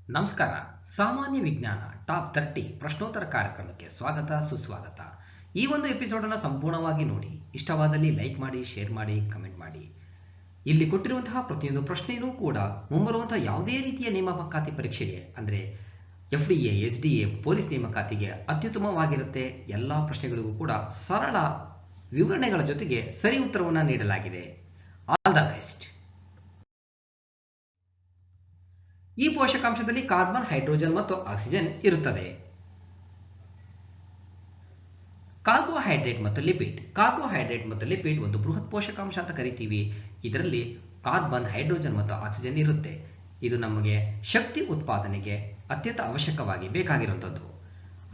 ನಮಸ್ಕಾರ. ಸಾಮಾನ್ಯ ವಿಜ್ಞಾನ ಟಾಪ್ 30 ಪ್ರಶ್ನೋತ್ತರ ಕಾರ್ಯಕ್ರಮಕ್ಕೆ ಸ್ವಾಗತ ಸುಸ್ವಾಗತ. ಈ ಒಂದು ಎಪಿಸೋಡನ್ನು ಸಂಪೂರ್ಣವಾಗಿ ನೋಡಿ. ಇಷ್ಟವಾದಲ್ಲಿ ಲೈಕ್ ಮಾಡಿ, ಶೇರ್ ಮಾಡಿ, ಕಮೆಂಟ್ ಮಾಡಿ. ಇಲ್ಲಿ ಕೊಟ್ಟಿರುವಂತಹ ಪ್ರತಿಯೊಂದು ಪ್ರಶ್ನೆಯೂ ಕೂಡ ಮುಂಬರುವಂತಹ ಯಾವುದೇ ರೀತಿಯ ನೇಮಕಾತಿ ಪರೀಕ್ಷೆಗೆ ಅಂದರೆ FDA, SDA, ಪೊಲೀಸ್ ನೇಮಕಾತಿಗೆ ಅತ್ಯುತ್ತಮವಾಗಿರುತ್ತೆ. ಎಲ್ಲ ಪ್ರಶ್ನೆಗಳಿಗೂ ಕೂಡ ಸರಳ ವಿವರಣೆಗಳ ಜೊತೆಗೆ ಸರಿ ಉತ್ತರವನ್ನು ನೀಡಲಾಗಿದೆ. All the best. ಈ ಪೋಷಕಾಂಶದಲ್ಲಿ ಕಾರ್ಬನ್, ಹೈಡ್ರೋಜನ್ ಮತ್ತು ಆಕ್ಸಿಜನ್ ಇರುತ್ತದೆ. ಕಾರ್ಬೋಹೈಡ್ರೇಟ್ ಮತ್ತು ಲಿಪಿಡ್. ಕಾರ್ಬೋಹೈಡ್ರೇಟ್ ಮತ್ತು ಲಿಪಿಡ್ ಒಂದು ಬೃಹತ್ ಪೋಷಕಾಂಶ ಅಂತ ಕರಿತೀವಿ. ಇದರಲ್ಲಿ ಕಾರ್ಬನ್, ಹೈಡ್ರೋಜನ್ ಮತ್ತು ಆಕ್ಸಿಜನ್ ಇರುತ್ತೆ. ಇದು ನಮಗೆ ಶಕ್ತಿ ಉತ್ಪಾದನೆಗೆ ಅತ್ಯಂತ ಅವಶ್ಯಕವಾಗಿ ಬೇಕಾಗಿರುವಂಥದ್ದು.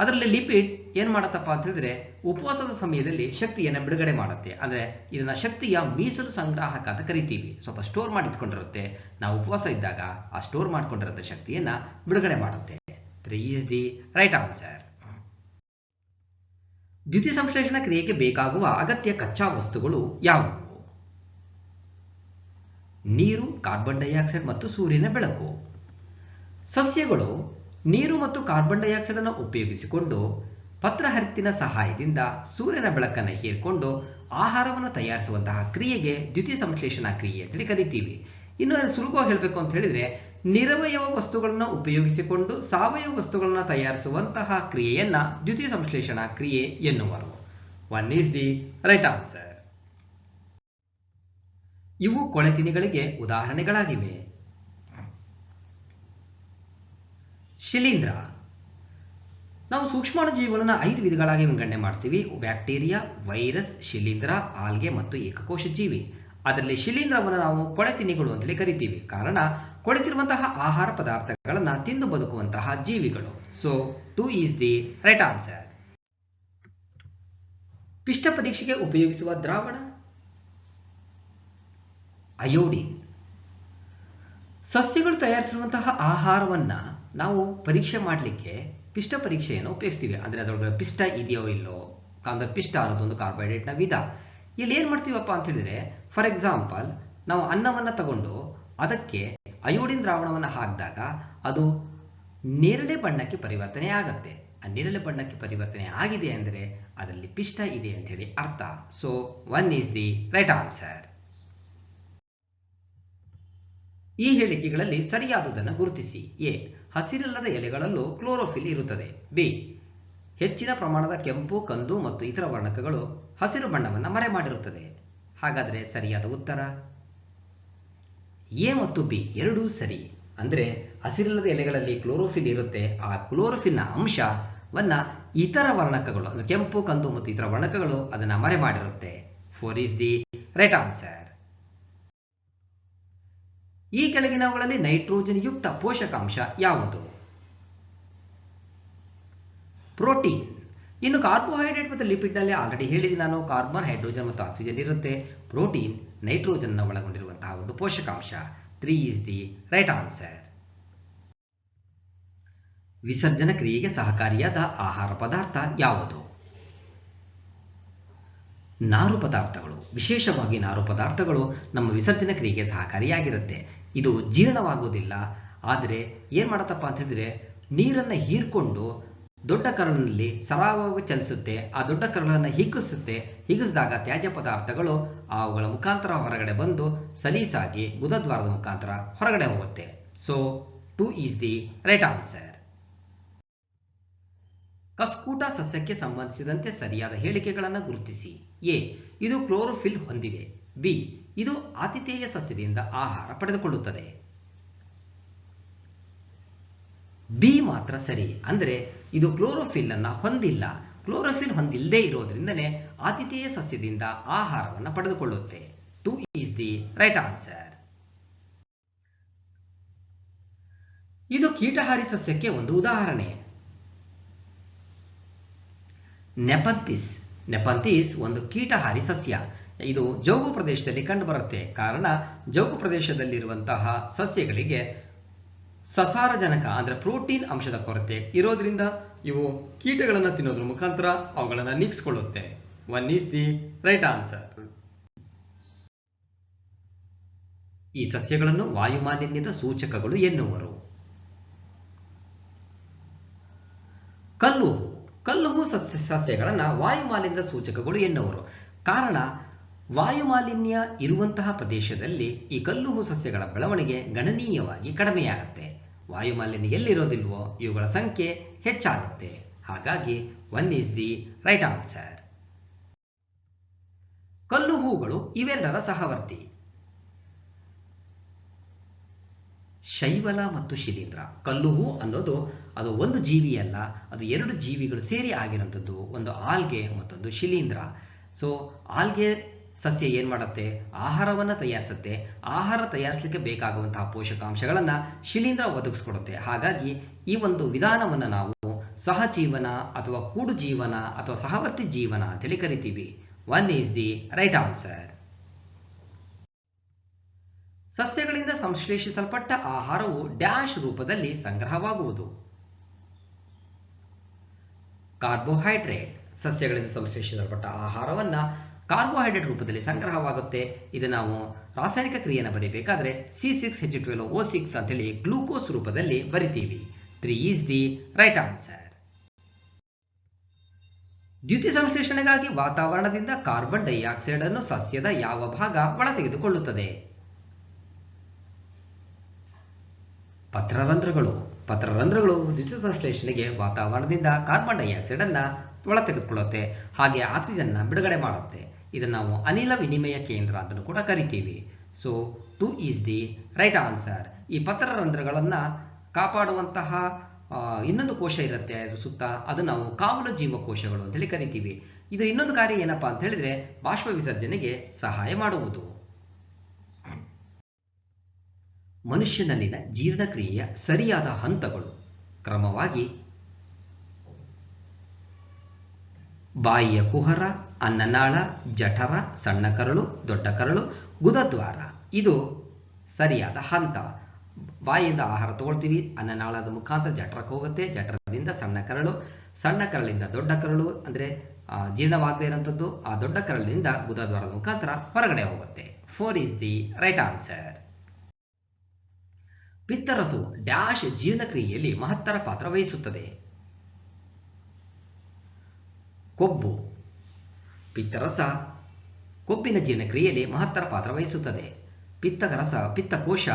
ಅದರಲ್ಲಿ ಲಿಪಿಡ್ ಏನು ಮಾಡುತ್ತಪ್ಪ ಅಂತ ಹೇಳಿದ್ರೆ ಉಪವಾಸದ ಸಮಯದಲ್ಲಿ ಶಕ್ತಿಯನ್ನು ಬಿಡುಗಡೆ ಮಾಡುತ್ತೆ. ಅಂದರೆ ಇದನ್ನ ಶಕ್ತಿಯ ಮೀಸಲು ಸಂಗ್ರಾಹಕ ಅಂತ ಕರಿತೀವಿ. ಸ್ವಲ್ಪ ಸ್ಟೋರ್ ಮಾಡಿ ಇಟ್ಕೊಂಡಿರುತ್ತೆ. ನಾವು ಉಪವಾಸ ಇದ್ದಾಗ ಆ ಸ್ಟೋರ್ ಮಾಡ್ಕೊಂಡಿರೋ ಶಕ್ತಿಯನ್ನ ಬಿಡುಗಡೆ ಮಾಡುತ್ತೆ. 3 ಈಸ್ ದಿ ರೈಟ್ ಆನ್ಸರ್. ದ್ಯುತಿ ಸಂಶ್ಲೇಷಣ ಕ್ರಿಯೆಗೆ ಬೇಕಾಗುವ ಅಗತ್ಯ ಕಚ್ಚಾ ವಸ್ತುಗಳು ಯಾವುವು? ನೀರು, ಕಾರ್ಬನ್ ಡೈಆಕ್ಸೈಡ್ ಮತ್ತು ಸೂರ್ಯನ ಬೆಳಕು. ಸಸ್ಯಗಳು ನೀರು ಮತ್ತು ಕಾರ್ಬನ್ ಡೈಆಕ್ಸೈಡ್ ಅನ್ನು ಉಪಯೋಗಿಸಿಕೊಂಡು ಪತ್ರಹರಿತ್ತಿನ ಸಹಾಯದಿಂದ ಸೂರ್ಯನ ಬೆಳಕನ್ನು ಹೀರಿಕೊಂಡು ಆಹಾರವನ್ನು ತಯಾರಿಸುವಂತಹ ಕ್ರಿಯೆಗೆ ದ್ಯುತಿ ಸಂಶ್ಲೇಷಣಾ ಕ್ರಿಯೆ ಅಂತೇಳಿ ಕರಿತೀವಿ. ಇನ್ನು ಸುಲಭವಾಗಿ ಹೇಳಬೇಕು ಅಂತ ಹೇಳಿದ್ರೆ ನಿರವಯವ ವಸ್ತುಗಳನ್ನು ಉಪಯೋಗಿಸಿಕೊಂಡು ಸಾವಯವ ವಸ್ತುಗಳನ್ನು ತಯಾರಿಸುವಂತಹ ಕ್ರಿಯೆಯನ್ನ ದ್ಯುತಿ ಸಂಶ್ಲೇಷಣಾ ಕ್ರಿಯೆ ಎನ್ನುವರು. 1 ಈಸ್ ದಿ ರೈಟ್ ಆನ್ಸರ್. ಇವು ಕೊಳೆತಿನಿಗಳಿಗೆ ಉದಾಹರಣೆಗಳಾಗಿವೆ. ಶಿಲೀಂಧ್ರ. ನಾವು ಸೂಕ್ಷ್ಮಾಣುಜೀವಿಗಳನ್ನು 5 ವಿಧಗಳಾಗಿ ವಿಂಗಡಣೆ ಮಾಡ್ತೀವಿ. ಬ್ಯಾಕ್ಟೀರಿಯಾ, ವೈರಸ್, ಶಿಲೀಂಧ್ರ, ಆಲ್ಗೆ ಮತ್ತು ಏಕಕೋಶ ಜೀವಿ. ಅದರಲ್ಲಿ ಶಿಲೀಂಧ್ರವನ್ನು ನಾವು ಕೊಳೆತಿನಿಗಳು ಅಂತೇಳಿ ಕರಿತೀವಿ. ಕಾರಣ ಕೊಳೆತಿರುವಂತಹ ಆಹಾರ ಪದಾರ್ಥಗಳನ್ನು ತಿಂದು ಬದುಕುವಂತಹ ಜೀವಿಗಳು. So 2 is the right answer. ಪಿಷ್ಟ ಪರೀಕ್ಷೆಗೆ ಉಪಯೋಗಿಸುವ ದ್ರಾವಣ ಅಯೋಡಿನ್. ಸಸ್ಯಗಳು ತಯಾರಿಸಿರುವಂತಹ ಆಹಾರವನ್ನ ನಾವು ಪರೀಕ್ಷೆ ಮಾಡಲಿಕ್ಕೆ ಪಿಷ್ಟ ಪರೀಕ್ಷೆಯನ್ನು ಉಪಯೋಗಿಸ್ತೀವಿ. ಅಂದರೆ ಅದರೊಳಗೆ ಪಿಷ್ಟ ಇದೆಯೋ ಇಲ್ಲೋ. ಅಂದ್ರೆ ಪಿಷ್ಟ ಅನ್ನೋದೊಂದು ಕಾರ್ಬೋಹೈಡ್ರೇಟ್ನ ವಿಧ. ಇಲ್ಲಿ ಏನು ಮಾಡ್ತೀವಪ್ಪ ಅಂತ ಹೇಳಿದ್ರೆ ಫಾರ್ ಎಕ್ಸಾಂಪಲ್ ನಾವು ಅನ್ನವನ್ನು ತಗೊಂಡು ಅದಕ್ಕೆ ಅಯೋಡಿನ್ ದ್ರಾವಣವನ್ನು ಹಾಕಿದಾಗ ಅದು ನೇರಳೆ ಬಣ್ಣಕ್ಕೆ ಪರಿವರ್ತನೆ ಆಗುತ್ತೆ. ಆ ನೇರಳೆ ಬಣ್ಣಕ್ಕೆ ಪರಿವರ್ತನೆ ಆಗಿದೆ ಅಂದರೆ ಅದರಲ್ಲಿ ಪಿಷ್ಟ ಇದೆ ಅಂತ ಹೇಳಿ ಅರ್ಥ. So 1 is the right answer. ಈ ಹೇಳಿಕೆಗಳಲ್ಲಿ ಸರಿಯಾದುದನ್ನು ಗುರುತಿಸಿ. ಎ. ಹಸಿರಿಲ್ಲದ ಎಲೆಗಳಲ್ಲೂ ಕ್ಲೋರೋಫಿಲ್ ಇರುತ್ತದೆ. ಬಿ. ಹೆಚ್ಚಿನ ಪ್ರಮಾಣದ ಕೆಂಪು, ಕಂದು ಮತ್ತು ಇತರ ವರ್ಣಕಗಳು ಹಸಿರು ಬಣ್ಣವನ್ನು ಮರೆ ಮಾಡಿರುತ್ತದೆ. ಹಾಗಾದರೆ ಸರಿಯಾದ ಉತ್ತರ ಎ ಮತ್ತು ಬಿ ಎರಡೂ ಸರಿ. ಅಂದರೆ ಹಸಿರಿಲ್ಲದ ಎಲೆಗಳಲ್ಲಿ ಕ್ಲೋರೋಫಿಲ್ ಇರುತ್ತೆ. ಆ ಕ್ಲೋರೋಫಿಲ್ನ ಅಂಶವನ್ನ ಇತರ ವರ್ಣಕಗಳು ಅಂದರೆ ಕೆಂಪು, ಕಂದು ಮತ್ತು ಇತರ ವರ್ಣಕಗಳು ಅದನ್ನು ಮರೆ ಮಾಡಿರುತ್ತೆ. 4 ಈಸ್ ದಿ ರೈಟ್ ಆನ್ಸರ್. ಈ ಕೆಳಗಿನವುಗಳಲ್ಲಿ ನೈಟ್ರೋಜನ್ ಯುಕ್ತ ಪೋಷಕಾಂಶ ಯಾವುದು? ಪ್ರೋಟೀನ್. ಇನ್ನು ಕಾರ್ಬೋಹೈಡ್ರೇಟ್ ಮತ್ತು ಲಿಪಿಡ್ನಲ್ಲಿ ಆಲ್ರೆಡಿ ಹೇಳಿದೆ ನಾನು, ಕಾರ್ಬನ್, ಹೈಡ್ರೋಜನ್ ಮತ್ತು ಆಕ್ಸಿಜನ್ ಇರುತ್ತೆ. ಪ್ರೋಟೀನ್ ನೈಟ್ರೋಜನ್ ಒಳಗೊಂಡಿರುವಂತಹ ಒಂದು ಪೋಷಕಾಂಶ. 3 ಈಸ್ ದಿ ರೈಟ್ ಆನ್ಸರ್. ವಿಸರ್ಜನ ಕ್ರಿಯೆಗೆ ಸಹಕಾರಿಯಾದ ಆಹಾರ ಪದಾರ್ಥ ಯಾವುದು? ನಾರು ಪದಾರ್ಥಗಳು. ವಿಶೇಷವಾಗಿ ನಾರು ಪದಾರ್ಥಗಳು ನಮ್ಮ ವಿಸರ್ಜನೆ ಕ್ರಿಯೆಗೆ ಸಹಕಾರಿಯಾಗಿರುತ್ತೆ. ಇದು ಜೀರ್ಣವಾಗುವುದಿಲ್ಲ. ಆದರೆ ಏನು ಮಾಡುತ್ತಪ್ಪ ಅಂತ ಹೇಳಿದ್ರೆ ನೀರನ್ನು ಹೀರ್ಕೊಂಡು ದೊಡ್ಡ ಕರಳಿನಲ್ಲಿ ಸರಾಗವಾಗಿ ಚಲಿಸುತ್ತೆ. ಆ ದೊಡ್ಡ ಕರಳನ್ನು ಹಿಗ್ಗಿಸುತ್ತೆ. ಹಿಗ್ಗಿಸಿದಾಗ ತ್ಯಾಜ್ಯ ಪದಾರ್ಥಗಳು ಅವುಗಳ ಮುಖಾಂತರ ಹೊರಗಡೆ ಬಂದು ಸಲೀಸಾಗಿ ಗುದದ್ವಾರದ ಮುಖಾಂತರ ಹೊರಗಡೆ ಹೋಗುತ್ತೆ. So 2 is the right answer. Cuscuta ಸಸ್ಯಕ್ಕೆ ಸಂಬಂಧಿಸಿದಂತೆ ಸರಿಯಾದ ಹೇಳಿಕೆಗಳನ್ನು ಗುರುತಿಸಿ. ಎ. ಇದು ಕ್ಲೋರೋಫಿಲ್ ಹೊಂದಿದೆ. ಬಿ. ಇದು ಆತಿಥೇಯ ಸಸ್ಯದಿಂದ ಆಹಾರ ಪಡೆದುಕೊಳ್ಳುತ್ತದೆ. ಬಿ ಮಾತ್ರ ಸರಿ. ಅಂದರೆ ಇದು ಕ್ಲೋರೋಫಿಲ್ ಅನ್ನ ಹೊಂದಿಲ್ಲ. ಕ್ಲೋರೋಫಿಲ್ ಹೊಂದಿಲ್ಲದೆ ಇರೋದ್ರಿಂದನೇ ಆತಿಥೇಯ ಸಸ್ಯದಿಂದ ಆಹಾರವನ್ನು ಪಡೆದುಕೊಳ್ಳುತ್ತೆ. 2 ಈಸ್ ದಿ ರೈಟ್ ಆನ್ಸರ್. ಇದು ಕೀಟಹಾರಿ ಸಸ್ಯಕ್ಕೆ ಒಂದು ಉದಾಹರಣೆ. ನೆಪಂಥಿಸ್. ನೆಪಂಥಿಸ್ ಒಂದು ಕೀಟಹಾರಿ ಸಸ್ಯ. ಇದು ಜೌಗು ಪ್ರದೇಶದಲ್ಲಿ ಕಂಡುಬರುತ್ತೆ. ಕಾರಣ ಜೌಗು ಪ್ರದೇಶದಲ್ಲಿರುವಂತಹ ಸಸ್ಯಗಳಿಗೆ ಸಸಾರಜನಕ ಅಂದರೆ ಪ್ರೋಟೀನ್ ಅಂಶದ ಕೊರತೆ ಇರೋದ್ರಿಂದ ಇವು ಕೀಟಗಳನ್ನು ತಿನ್ನೋದ್ರ ಮುಖಾಂತರ ಅವುಗಳನ್ನು ನೀಗಿಸಿಕೊಳ್ಳುತ್ತೆ. 1 ಈಸ್ ದಿ ರೈಟ್ ಆನ್ಸರ್. ಈ ಸಸ್ಯಗಳನ್ನು ವಾಯುಮಾಲಿನ್ಯದ ಸೂಚಕಗಳು ಎನ್ನುವರು. ಕಲ್ಲುಹೂ ಕಲ್ಲುಹೂ ಸಸ್ಯಗಳನ್ನು ವಾಯುಮಾಲಿನ್ಯದ ಸೂಚಕಗಳು ಎನ್ನುವರು. ಕಾರಣ, ವಾಯುಮಾಲಿನ್ಯ ಇರುವಂತಹ ಪ್ರದೇಶದಲ್ಲಿ ಈ ಕಲ್ಲುಹೂ ಸಸ್ಯಗಳ ಬೆಳವಣಿಗೆ ಗಣನೀಯವಾಗಿ ಕಡಿಮೆಯಾಗುತ್ತೆ. ವಾಯುಮಾಲಿನ್ಯ ಎಲ್ಲಿರೋದಿಲ್ವೋ ಇವುಗಳ ಸಂಖ್ಯೆ ಹೆಚ್ಚಾಗುತ್ತೆ. ಹಾಗಾಗಿ 1 ಈಸ್ ದಿ ರೈಟ್ ಆನ್ಸರ್. ಕಲ್ಲುಹೂಗಳು ಇವೆರಡರ ಸಹವರ್ತಿ. ಶೈವಲ ಮತ್ತು ಶಿಲೀಂಧ್ರ. ಕಲ್ಲುಹೂ ಅನ್ನೋದು ಅದು ಒಂದು ಜೀವಿಯಲ್ಲ, ಅದು ಎರಡು ಜೀವಿಗಳು ಸೇರಿ ಆಗಿರೋಂಥದ್ದು. ಒಂದು ಆಲ್ಗೆ ಮತ್ತೊಂದು ಶಿಲೀಂಧ್ರ. ಸೊ ಆಲ್ಗೆ ಸಸ್ಯ ಏನು ಮಾಡುತ್ತೆ, ಆಹಾರವನ್ನು ತಯಾರಿಸುತ್ತೆ. ಆಹಾರ ತಯಾರಿಸಲಿಕ್ಕೆ ಬೇಕಾಗುವಂತಹ ಪೋಷಕಾಂಶಗಳನ್ನು ಶಿಲೀಂಧ್ರ ಒದಗಿಸ್ಕೊಡುತ್ತೆ. ಹಾಗಾಗಿ ಈ ಒಂದು ವಿಧಾನವನ್ನು ನಾವು ಸಹಜೀವನ ಅಥವಾ ಕೂಡು ಜೀವನ ಅಥವಾ ಸಹವರ್ತಿ ಜೀವನ ಅಂತೇಳಿ ಕರಿತೀವಿ. 1 ಈಸ್ ದಿ ರೈಟ್ ಆನ್ಸರ್. ಸಸ್ಯಗಳಿಂದ ಸಂಶ್ಲೇಷಿಸಲ್ಪಟ್ಟ ಆಹಾರವು ಡ್ಯಾಶ್ ರೂಪದಲ್ಲಿ ಸಂಗ್ರಹವಾಗುವುದು. ಕಾರ್ಬೋಹೈಡ್ರೇಟ್. ಸಸ್ಯಗಳಿಂದ ಸಂಶ್ಲೇಷಿಸಲ್ಪಟ್ಟ ಆಹಾರವನ್ನ ಕಾರ್ಬೋಹೈಡ್ರೇಟ್ ರೂಪದಲ್ಲಿ ಸಂಗ್ರಹವಾಗುತ್ತೆ. ಇದು ನಾವು ರಾಸಾಯನಿಕ ಕ್ರಿಯೆಯನ್ನು ಬರೀಬೇಕಾದ್ರೆ C6H12O6 ಅಂತೇಳಿ ಗ್ಲೂಕೋಸ್ ರೂಪದಲ್ಲಿ ಬರಿತೀವಿ. 3 ಈಸ್ ದಿ ರೈಟ್ ಆನ್ಸರ್. ದ್ಯುತಿ ಸಂಶ್ಲೇಷಣೆಗಾಗಿ ವಾತಾವರಣದಿಂದ ಕಾರ್ಬನ್ ಡೈಆಕ್ಸೈಡ್ ಅನ್ನು ಸಸ್ಯದ ಯಾವ ಭಾಗ ಒಳತೆಗೆದುಕೊಳ್ಳುತ್ತದೆ? ಪತ್ರರಂಧ್ರಗಳು. ಪತ್ರರಂಧ್ರಗಳು ದ್ಯುತಿ ಸಂಶ್ಲೇಷಣೆಗೆ ವಾತಾವರಣದಿಂದ ಕಾರ್ಬನ್ ಡೈಆಕ್ಸೈಡ್ ಅನ್ನ ಒಳತೆಗೆದುಕೊಳ್ಳುತ್ತೆ, ಹಾಗೆ ಆಕ್ಸಿಜನ್ ಬಿಡುಗಡೆ ಮಾಡುತ್ತೆ. ಇದನ್ನು ನಾವು ಅನಿಲ ವಿನಿಮಯ ಕೇಂದ್ರ ಅಂತಲೂ ಕೂಡ ಕರಿತೀವಿ. So 2 is the right answer. ಈ ಪತ್ರರಂಧ್ರಗಳನ್ನು ಕಾಪಾಡುವಂತಹ ಇನ್ನೊಂದು ಕೋಶ ಇರುತ್ತೆ ಅದ್ರ ಸುತ್ತ, ಅದು ನಾವು ಕಾವಲು ಜೀವಕೋಶಗಳು ಅಂತೇಳಿ ಕರಿತೀವಿ. ಇದರ ಇನ್ನೊಂದು ಕಾರ್ಯ ಏನಪ್ಪಾ ಅಂತ ಹೇಳಿದ್ರೆ ಬಾಷ್ಪ ವಿಸರ್ಜನೆಗೆ ಸಹಾಯ ಮಾಡುವುದು. ಮನುಷ್ಯನಲ್ಲಿನ ಜೀರ್ಣಕ್ರಿಯೆಯ ಸರಿಯಾದ ಹಂತಗಳು ಕ್ರಮವಾಗಿ ಬಾಯಿಯ ಕುಹರ, ಅನ್ನನಾಳ, ಜಠರ, ಸಣ್ಣ ಕರಳು, ದೊಡ್ಡ ಕರಳು, ಗುದದ್ವಾರ. ಇದು ಸರಿಯಾದ ಹಂತ. ಬಾಯಿಯಿಂದ ಆಹಾರ ತಗೊಳ್ತೀವಿ, ಅನ್ನನಾಳದ ಮುಖಾಂತರ ಜಠರಕ್ಕೆ ಹೋಗುತ್ತೆ, ಜಠರದಿಂದ ಸಣ್ಣ ಕರಳು, ಸಣ್ಣ ಕರಳಿಂದ ದೊಡ್ಡ ಕರಳು ಅಂದರೆ ಜೀರ್ಣವಾಗದೇ ಇರೋಂಥದ್ದು, ಆ ದೊಡ್ಡ ಕರಳಿನಿಂದ ಗುದದ್ವಾರದ ಮುಖಾಂತರ ಹೊರಗಡೆ ಹೋಗುತ್ತೆ. 4 ಈಸ್ ದಿ ರೈಟ್ ಆನ್ಸರ್. ಪಿತ್ತರಸವು ಡ್ಯಾಶ್ ಜೀರ್ಣಕ್ರಿಯೆಯಲ್ಲಿ ಮಹತ್ತರ ಪಾತ್ರ ವಹಿಸುತ್ತದೆ. ಕೊಬ್ಬು. ಪಿತ್ತರಸ ಕೊಬ್ಬಿನ ಜೀರ್ಣಕ್ರಿಯೆಯಲ್ಲಿ ಮಹತ್ತರ ಪಾತ್ರ ವಹಿಸುತ್ತದೆ. ಪಿತ್ತಕೋಶ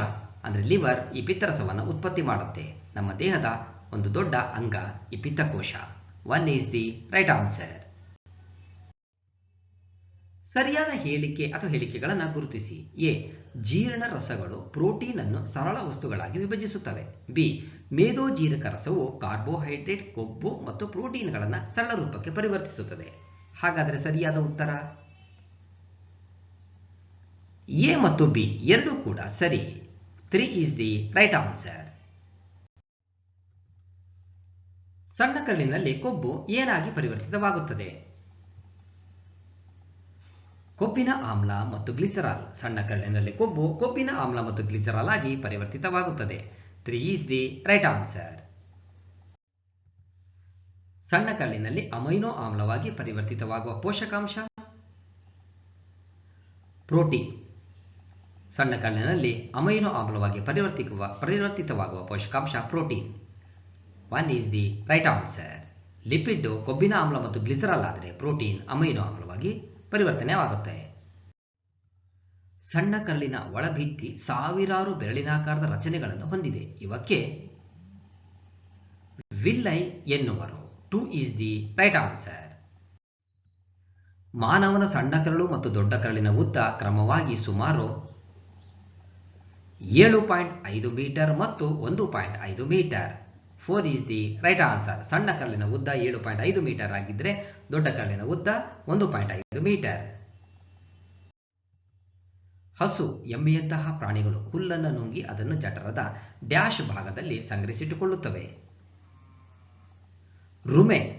ಅಂದರೆ ಲಿವರ್ ಈ ಪಿತ್ತರಸವನ್ನು ಉತ್ಪತ್ತಿ ಮಾಡುತ್ತೆ. ನಮ್ಮ ದೇಹದ ಒಂದು ದೊಡ್ಡ ಅಂಗ ಈ ಪಿತ್ತಕೋಶ. 1 ಈಸ್ ದಿ ರೈಟ್ ಆನ್ಸರ್. ಸರಿಯಾದ ಹೇಳಿಕೆ ಅಥವಾ ಹೇಳಿಕೆಗಳನ್ನು ಗುರುತಿಸಿ. ಎ. ಜೀರ್ಣ ರಸಗಳು ಪ್ರೋಟೀನ್ ಅನ್ನು ಸರಳ ವಸ್ತುಗಳಾಗಿ ವಿಭಜಿಸುತ್ತವೆ. ಬಿ. ಮೇದೋಜೀರಕ ರಸವು ಕಾರ್ಬೋಹೈಡ್ರೇಟ್, ಕೊಬ್ಬು ಮತ್ತು ಪ್ರೋಟೀನ್ಗಳನ್ನು ಸರಳ ರೂಪಕ್ಕೆ ಪರಿವರ್ತಿಸುತ್ತದೆ. ಹಾಗಾದರೆ ಸರಿಯಾದ ಉತ್ತರ ಎ ಮತ್ತು ಬಿ ಎರಡೂ ಕೂಡ ಸರಿ. 3 ಈಸ್ ದಿ ರೈಟ್ ಆನ್ಸರ್. ಸಣ್ಣ ಕರಳಿನಲ್ಲಿ ಕೊಬ್ಬು ಏನಾಗಿ ಪರಿವರ್ತಿತವಾಗುತ್ತದೆ? ಕೊಬ್ಬಿನ ಆಮ್ಲ ಮತ್ತು ಗ್ಲಿಸರಾಲ್. ಸಣ್ಣ ಕರಳಿನಲ್ಲಿ ಕೊಬ್ಬು ಕೊಬ್ಬಿನ ಆಮ್ಲ ಮತ್ತು ಗ್ಲಿಸರಾಲ್ ಆಗಿ ಪರಿವರ್ತಿತವಾಗುತ್ತದೆ. 3 ಈಸ್ ದಿ ರೈಟ್ ಆನ್ಸರ್. ಸಣ್ಣ ಕರಳಿನಲ್ಲಿ ಅಮೈನೋ ಆಮ್ಲವಾಗಿ ಪರಿವರ್ತಿತವಾಗುವ ಪೋಷಕಾಂಶ ಪ್ರೋಟೀನ್. ಸಣ್ಣ ಕರಳಿನಲ್ಲಿ ಅಮೈನೋ ಆಮ್ಲವಾಗಿ ಪರಿವರ್ತಿತವಾಗುವ ಪೋಷಕಾಂಶ protein. 1 is the right answer. Lipid ಕೊಬ್ಬಿನ ಆಮ್ಲ ಮತ್ತು ಗ್ಲಿಸರಾಲ್ ಆದರೆ ಪ್ರೋಟೀನ್ ಅಮೈನೋ ಆಮ್ಲವಾಗಿ ಪರಿವರ್ತನೆಯಾಗುತ್ತೆ. ಸಣ್ಣ ಕರಳಿನ ಒಳಭಿತ್ತಿ ಸಾವಿರಾರು ಬೆರಳಿನಾಕಾರದ ರಚನೆಗಳನ್ನು ಹೊಂದಿದೆ. ಇವಕ್ಕೆ ವಿಲ್ಲೈ ಎನ್ನುವರು. 2 ಈಸ್ ದಿ ರೈಟ್ ಆನ್ಸರ್. ಮಾನವನ ಸಣ್ಣ ಕರಳು ಮತ್ತು ದೊಡ್ಡ ಕರಳಿನ ಉದ್ದ ಕ್ರಮವಾಗಿ ಸುಮಾರು 7.5 ಮೀಟರ್ ಮತ್ತು 1.5 metre. 4 is the right answer. ಸಣ್ಣ ಕರಳಿನ ಉದ್ದ 7.5 ಮೀಟರ್ ಆಗಿದ್ದರೆ ದೊಡ್ಡ ಕರಳಿನ ಉದ್ದ 1.5 ಮೀಟರ್. ಹಸು, ಎಮ್ಮೆಯಂತಹ ಪ್ರಾಣಿಗಳು ಹುಲ್ಲನ್ನು ನುಂಗಿ ಅದನ್ನು ಜಠರದ ಡ್ಯಾಶ್ ಭಾಗದಲ್ಲಿ ಸಂಗ್ರಹಿಸಿಟ್ಟುಕೊಳ್ಳುತ್ತವೆ. ರುಮೆನ್,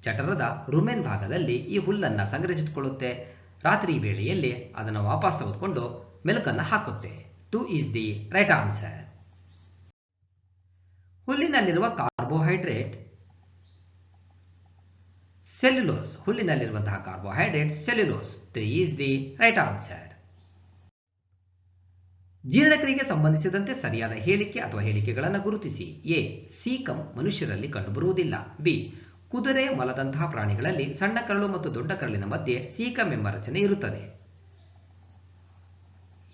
ಜಠರದ ರುಮೆನ್ ಭಾಗದಲ್ಲಿ ಈ ಹುಲ್ಲನ್ನು ಸಂಗ್ರಹಿಸಿಟ್ಟುಕೊಳ್ಳುತ್ತೆ. ರಾತ್ರಿ ವೇಳೆಯಲ್ಲಿ ಅದನ್ನು ವಾಪಸ್ ತೆಗೆದುಕೊಂಡು ಮೆಲುಕನ್ನು ಹಾಕುತ್ತೆ. 2 ಈಸ್ ದಿ ರೈಟ್ ಆನ್ಸರ್. ಹುಲ್ಲಿನಲ್ಲಿರುವ ಕಾರ್ಬೋಹೈಡ್ರೇಟ್ ಸೆಲ್ಯುಲೋಸ್. ಹುಲ್ಲಿನಲ್ಲಿರುವಂತಹ carbohydrate cellulose. 3 is the right answer. ಜೀರ್ಣಕ್ರಿಯೆಗೆ ಸಂಬಂಧಿಸಿದಂತೆ ಸರಿಯಾದ ಹೇಳಿಕೆ ಅಥವಾ ಹೇಳಿಕೆಗಳನ್ನು ಗುರುತಿಸಿ. ಎ. ಸೀಕಂ ಮನುಷ್ಯರಲ್ಲಿ ಕಂಡುಬರುವುದಿಲ್ಲ. ಬಿ. ಕುದುರೆ ಮೊಲದಂತಹ ಪ್ರಾಣಿಗಳಲ್ಲಿ ಸಣ್ಣ ಕರಳು ಮತ್ತು ದೊಡ್ಡ ಕರಳಿನ ಮಧ್ಯೆ ಸೀಕಮ್ ಎಂಬ ರಚನೆ ಇರುತ್ತದೆ.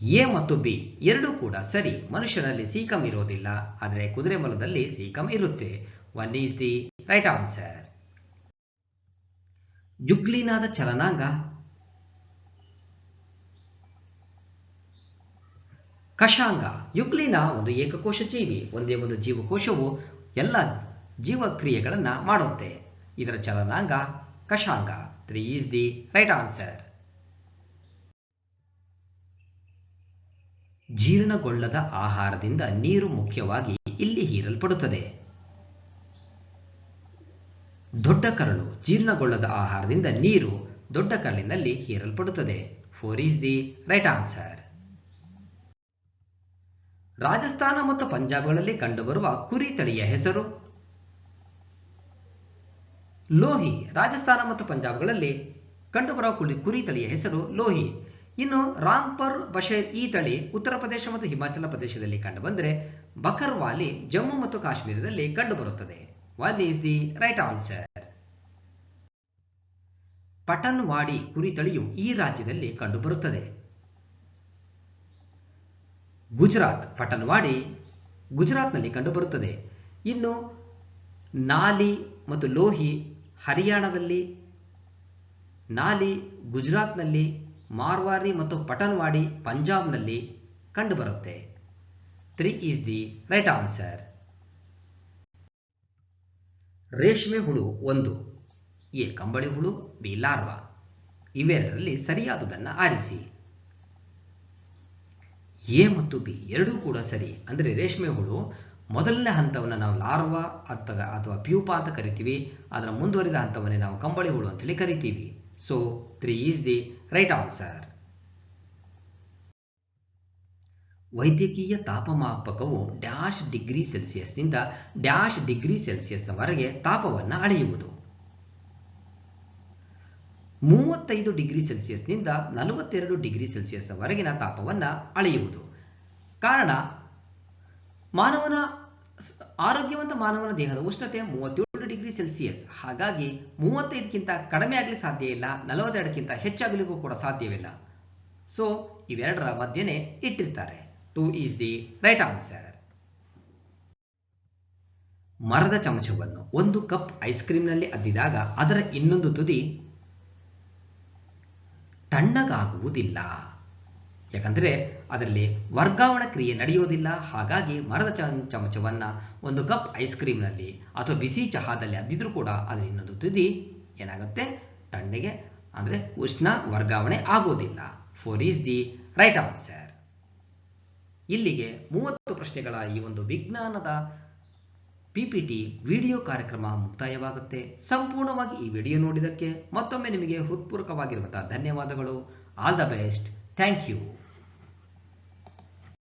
ಎ ಮತ್ತು ಬಿ ಎರಡೂ ಕೂಡ ಸರಿ. ಮನುಷ್ಯನಲ್ಲಿ ಸೀಕಮ್ ಇರೋದಿಲ್ಲ, ಆದರೆ ಕುದುರೆ ಮೊಲದಲ್ಲಿ ಸೀಕಮ್ ಇರುತ್ತೆ. 1 ಈಸ್ ದಿ ರೈಟ್ ಆನ್ಸರ್. ಯುಗ್ಲೀನಾದ ಚಲನಾಂಗ ಕಷಾಂಗ. ಯುಗ್ಲೀನ ಒಂದು ಏಕಕೋಶ ಜೀವಿ. ಒಂದೇ ಒಂದು ಜೀವಕೋಶವು ಎಲ್ಲ ಜೀವಕ್ರಿಯೆಗಳನ್ನು ಮಾಡುತ್ತೆ. ಇದರ ಚಲನಾಂಗ ಕಷಾಂಗ. 3 ಈಸ್ ದಿ ರೈಟ್ ಆನ್ಸರ್. ಜೀರ್ಣಗೊಳ್ಳದ ಆಹಾರದಿಂದ ನೀರು ಮುಖ್ಯವಾಗಿ ಇಲ್ಲಿ ಹೀರಲ್ಪಡುತ್ತದೆ. ದೊಡ್ಡ ಕರಳು. ಜೀರ್ಣಗೊಳ್ಳದ ಆಹಾರದಿಂದ ನೀರು ದೊಡ್ಡ ಕರಳಿನಲ್ಲಿ ಹೀರಲ್ಪಡುತ್ತದೆ. 4 is the right answer. Rajasthan ಮತ್ತು ಪಂಜಾಬ್ಗಳಲ್ಲಿ ಕಂಡುಬರುವ ಕುರಿ ತಳಿಯ ಹೆಸರು ಲೋಹಿ. ರಾಜಸ್ಥಾನ ಮತ್ತು ಪಂಜಾಬ್ಗಳಲ್ಲಿ ಕಂಡುಬರುವ ಕುರಿ ತಳಿಯ ಹೆಸರು ಲೋಹಿ. ಇನ್ನು ರಾಂಪುರ್ ಬಶೇರ್ ಈ ತಳಿ ಉತ್ತರ ಪ್ರದೇಶ ಮತ್ತು ಹಿಮಾಚಲ ಪ್ರದೇಶದಲ್ಲಿ ಕಂಡುಬಂದರೆ ಬಕರ್ವಾಲಿ ಜಮ್ಮು ಮತ್ತು ಕಾಶ್ಮೀರದಲ್ಲಿ ಕಂಡುಬರುತ್ತದೆ. 1 ಈಸ್ ದಿ ರೈಟ್ ಆನ್ಸರ್. ಪಟನ್ವಾಡಿ ಕುರಿ ತಳಿಯು ಈ ರಾಜ್ಯದಲ್ಲಿ ಕಂಡುಬರುತ್ತದೆ. ಗುಜರಾತ್. ಪಟನ್ವಾಡಿ ಗುಜರಾತ್ನಲ್ಲಿ ಕಂಡುಬರುತ್ತದೆ. ಇನ್ನು ನಾಲಿ ಮತ್ತು ಲೋಹಿ ಹರಿಯಾಣದಲ್ಲಿ, ನಾಲಿ ಗುಜರಾತ್ನಲ್ಲಿ, ಮಾರ್ವಾರಿ ಮತ್ತು ಪಟನ್ವಾಡಿ ಪಂಜಾಬ್ನಲ್ಲಿ ಕಂಡುಬರುತ್ತೆ. 3 ಈಸ್ ದಿ ರೈಟ್ ಆನ್ಸರ್. ರೇಷ್ಮೆ ಹುಳು 1. ಎ ಕಂಬಳಿ ಹುಳು, ಬಿ ಲಾರ್ವಾ. ಇವೆರಡರಲ್ಲಿ ಸರಿಯಾದುದನ್ನು ಆರಿಸಿ. ಎ ಮತ್ತು ಬಿ ಎರಡೂ ಕೂಡ ಸರಿ. ಅಂದರೆ ರೇಷ್ಮೆ ಹುಳು ಮೊದಲನೇ ಹಂತವನ್ನು ನಾವು ಲಾರ್ವಾ ಅಥವಾ ಪ್ಯೂಪಾ ಅಂತ ಕರಿತೀವಿ. ಅದರ ಮುಂದುವರಿದ ಹಂತವನ್ನೇ ನಾವು ಕಂಬಳಿ ಹುಳು ಅಂತೇಳಿ ಕರಿತೀವಿ. So 3 is the right answer. ವೈದ್ಯಕೀಯ ತಾಪಮಾಪಕವು ಡ್ಯಾಶ್ ಡಿಗ್ರಿ ಸೆಲ್ಸಿಯಸ್ನಿಂದ ಡ್ಯಾಶ್ ಡಿಗ್ರಿ ಸೆಲ್ಸಿಯಸ್ನವರೆಗೆ ತಾಪವನ್ನು ಅಳೆಯುವುದು. 35 ಡಿಗ್ರಿ ಸೆಲ್ಸಿಯಸ್ನಿಂದ 42 ಡಿಗ್ರಿ ಸೆಲ್ಸಿಯಸ್ನವರೆಗಿನ ತಾಪವನ್ನು ಅಳೆಯುವುದು. ಕಾರಣ, ಆರೋಗ್ಯವಂತ ಮಾನವನ ದೇಹದ ಉಷ್ಣತೆ 37 ಡಿಗ್ರಿ ಸೆಲ್ಸಿಯಸ್. ಹಾಗಾಗಿ 35ಕ್ಕಿಂತ ಕಡಿಮೆ ಆಗಲಿಕ್ಕೆ ಸಾಧ್ಯ ಇಲ್ಲ, 42ಕ್ಕಿಂತ ಹೆಚ್ಚಾಗಲಿಕ್ಕೂ ಕೂಡ ಸಾಧ್ಯವಿಲ್ಲ. ಸೊ ಇವೆರಡರ ಮಧ್ಯೆನೇ ಇಟ್ಟಿರ್ತಾರೆ. 2 ಈಸ್ ದಿ ರೈಟ್ ಆನ್ಸರ್. ಮರದ ಚಮಚವನ್ನು ಒಂದು ಕಪ್ ಐಸ್ ಕ್ರೀಮ್ನಲ್ಲಿ ಅದ್ದಿದಾಗ ಅದರ ಇನ್ನೊಂದು ತುದಿ ತಣ್ಣಗಾಗುವುದಿಲ್ಲ. ಯಾಕಂದರೆ ಅದರಲ್ಲಿ ವರ್ಗಾವಣಾ ಕ್ರಿಯೆ ನಡೆಯೋದಿಲ್ಲ. ಹಾಗಾಗಿ ಮರದ ಚಮಚವನ್ನು ಒಂದು ಕಪ್ ಐಸ್ ಕ್ರೀಮ್ನಲ್ಲಿ ಅಥವಾ ಬಿಸಿ ಚಹಾದಲ್ಲಿ ಅದ್ದಿದ್ರೂ ಕೂಡ ಅದರ ಇನ್ನೊಂದು ತುದಿ ಏನಾಗುತ್ತೆ, ತಣ್ಣಗೆ, ಅಂದರೆ ಉಷ್ಣ ವರ್ಗಾವಣೆ ಆಗೋದಿಲ್ಲ. 4 ಈಸ್ ದಿ ರೈಟ್ ಆನ್ಸರ್. ಇಲ್ಲಿಗೆ 30 ಪ್ರಶ್ನೆಗಳ ಈ ಒಂದು ವಿಜ್ಞಾನದ PPT ವಿಡಿಯೋ ಕಾರ್ಯಕ್ರಮ ಮುಕ್ತಾಯವಾಗುತ್ತೆ. ಸಂಪೂರ್ಣವಾಗಿ ಈ ವಿಡಿಯೋ ನೋಡಿದ್ದಕ್ಕೆ ಮತ್ತೊಮ್ಮೆ ನಿಮಗೆ ಹೃತ್ಪೂರ್ವಕವಾಗಿರುವಂತಹ ಧನ್ಯವಾದಗಳು. All the best. Thank you.